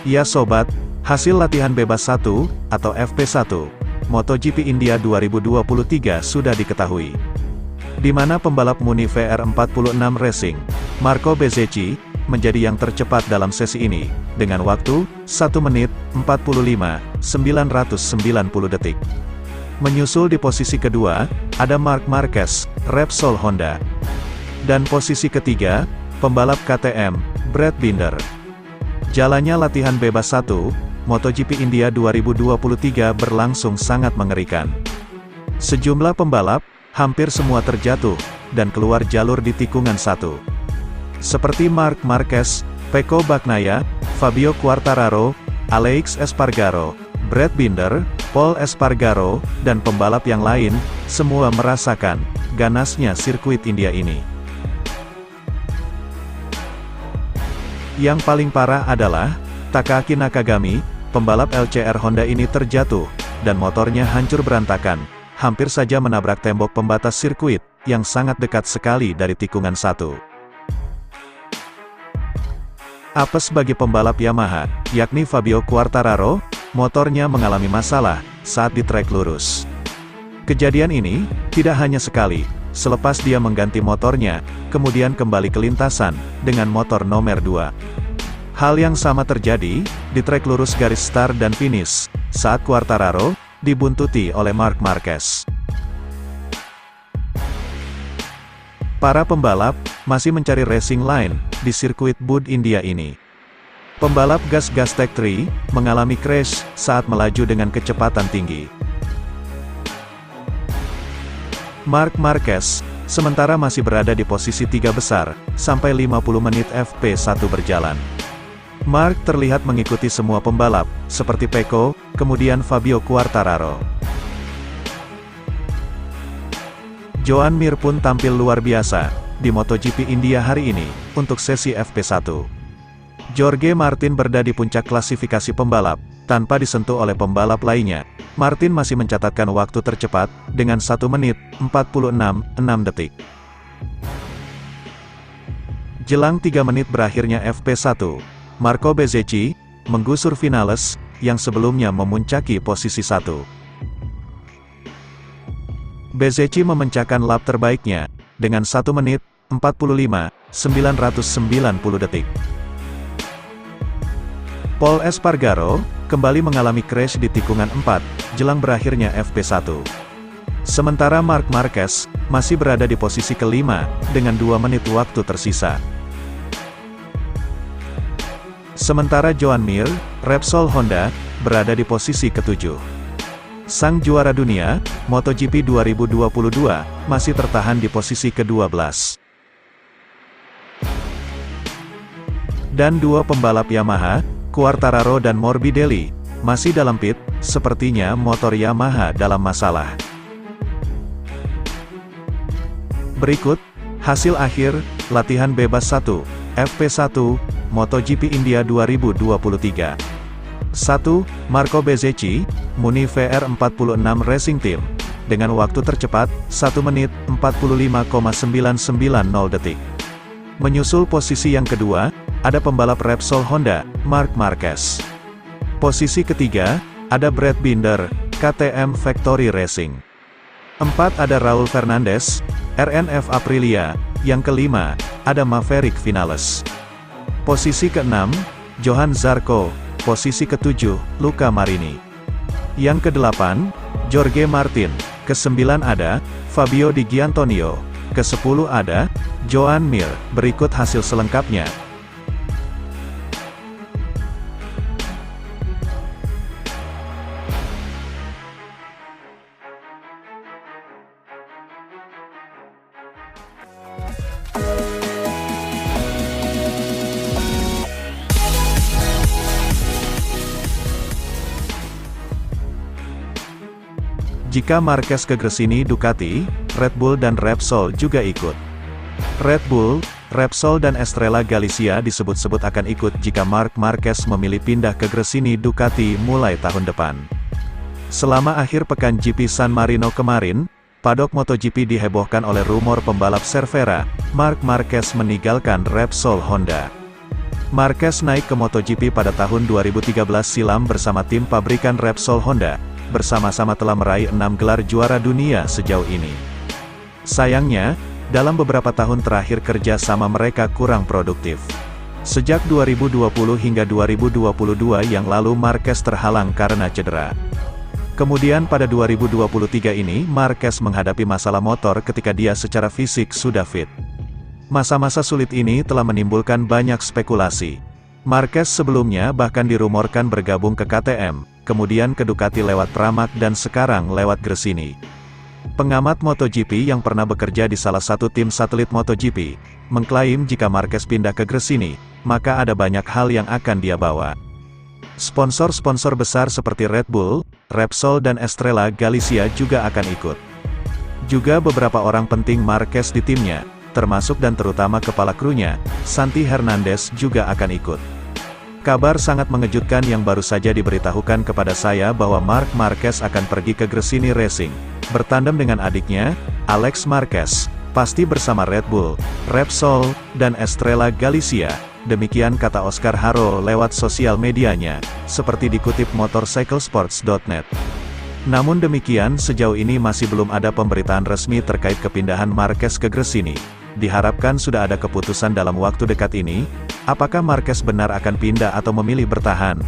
Ya sobat, hasil latihan bebas 1, atau FP1, MotoGP India 2023 sudah diketahui. Di mana pembalap Muni VR46 Racing, Marco Bezzecchi, menjadi yang tercepat dalam sesi ini, dengan waktu, 1 menit, 45,990 detik. Menyusul di posisi kedua, ada Marc Marquez, Repsol Honda. Dan posisi ketiga, pembalap KTM, Brad Binder. Jalannya latihan bebas 1, MotoGP India 2023 berlangsung sangat mengerikan. Sejumlah pembalap, hampir semua terjatuh, dan keluar jalur di tikungan 1. Seperti Marc Marquez, Pecco Bagnaia, Fabio Quartararo, Aleix Espargaro, Brad Binder, Pol Espargaro, dan pembalap yang lain, semua merasakan ganasnya sirkuit India ini. Yang paling parah adalah Takaaki Nakagami, pembalap LCR Honda ini terjatuh, dan motornya hancur berantakan, hampir saja menabrak tembok pembatas sirkuit, yang sangat dekat sekali dari tikungan 1. Apes bagi pembalap Yamaha, yakni Fabio Quartararo, motornya mengalami masalah saat di trek lurus. Kejadian ini tidak hanya sekali, selepas dia mengganti motornya, kemudian kembali ke lintasan dengan motor nomor 2. Hal yang sama terjadi di trek lurus garis start dan finish saat Quartararo dibuntuti oleh Marc Marquez. Para pembalap masih mencari racing line di sirkuit Bud India ini. Pembalap gas-gas Tech 3 mengalami crash saat melaju dengan kecepatan tinggi. Marc Marquez sementara masih berada di posisi 3 besar sampai 50 menit FP1 berjalan. Marc terlihat mengikuti semua pembalap seperti Pecco, kemudian Fabio Quartararo. Joan Mir pun tampil luar biasa di MotoGP India hari ini untuk sesi FP1. Jorge Martin berada di puncak klasifikasi pembalap tanpa disentuh oleh pembalap lainnya. Martin masih mencatatkan waktu tercepat dengan 1 menit 46,6 detik. Jelang 3 menit berakhirnya FP1, Marco Bezzecchi menggusur Vinales yang sebelumnya memuncaki posisi 1. Bezzecchi memecahkan lap terbaiknya dengan 1 menit 45,990 detik. Pol Espargaro kembali mengalami crash di tikungan 4, jelang berakhirnya FP1. Sementara Marc Marquez masih berada di posisi kelima, dengan 2 menit waktu tersisa. Sementara Joan Mir, Repsol Honda, berada di posisi ke-7. Sang juara dunia, MotoGP 2022, masih tertahan di posisi ke-12. Dan 2 pembalap Yamaha, Quartararo dan Morbidelli, masih dalam pit, sepertinya motor Yamaha dalam masalah. Berikut, hasil akhir, latihan bebas 1, FP1, MotoGP India 2023. 1. Marco Bezzecchi, Muni VR46 Racing Team, dengan waktu tercepat, 1 menit 45,990 detik. Menyusul posisi yang kedua, ada pembalap Repsol Honda, Marc Marquez. Posisi ketiga, ada Brad Binder, KTM Factory Racing. 4. Ada Raul Fernandez, RNF Aprilia. Yang kelima, ada Maverick Vinales. Posisi keenam, Johan Zarco. Posisi ketujuh, Luca Marini. Yang kedelapan, Jorge Martin. Kesembilan ada, Fabio Di Gianantonio. Ke-10 ada, Joan Mir. Berikut hasil selengkapnya. Jika Marquez ke Gresini, Ducati, Red Bull dan Repsol juga ikut. Red Bull, Repsol dan Estrella Galicia disebut-sebut akan ikut jika Marc Marquez memilih pindah ke Gresini Ducati mulai tahun depan. Selama akhir pekan GP San Marino kemarin, padok MotoGP dihebohkan oleh rumor pembalap Cervera, Marc Marquez meninggalkan Repsol Honda. Marquez naik ke MotoGP pada tahun 2013 silam bersama tim pabrikan Repsol Honda, bersama-sama telah meraih 6 gelar juara dunia sejauh ini. Sayangnya, dalam beberapa tahun terakhir kerja sama mereka kurang produktif. Sejak 2020 hingga 2022 yang lalu Marquez terhalang karena cedera. Kemudian pada 2023 ini Marquez menghadapi masalah motor ketika dia secara fisik sudah fit. Masa-masa sulit ini telah menimbulkan banyak spekulasi. Marquez sebelumnya bahkan dirumorkan bergabung ke KTM, kemudian ke Ducati lewat Pramac dan sekarang lewat Gresini. Pengamat MotoGP yang pernah bekerja di salah satu tim satelit MotoGP, mengklaim jika Marquez pindah ke Gresini, maka ada banyak hal yang akan dia bawa. Sponsor-sponsor besar seperti Red Bull, Repsol dan Estrella Galicia juga akan ikut. Juga beberapa orang penting Marquez di timnya, termasuk dan terutama kepala krunya, Santi Hernandez juga akan ikut. Kabar sangat mengejutkan yang baru saja diberitahukan kepada saya bahwa Marc Marquez akan pergi ke Gresini Racing, bertandem dengan adiknya, Alex Marquez, pasti bersama Red Bull, Repsol, dan Estrella Galicia, demikian kata Oscar Haro lewat sosial medianya, seperti dikutip motorcyclesports.net. Namun demikian sejauh ini masih belum ada pemberitaan resmi terkait kepindahan Marquez ke Gresini. Diharapkan sudah ada keputusan dalam waktu dekat ini, apakah Marquez benar akan pindah atau memilih bertahan.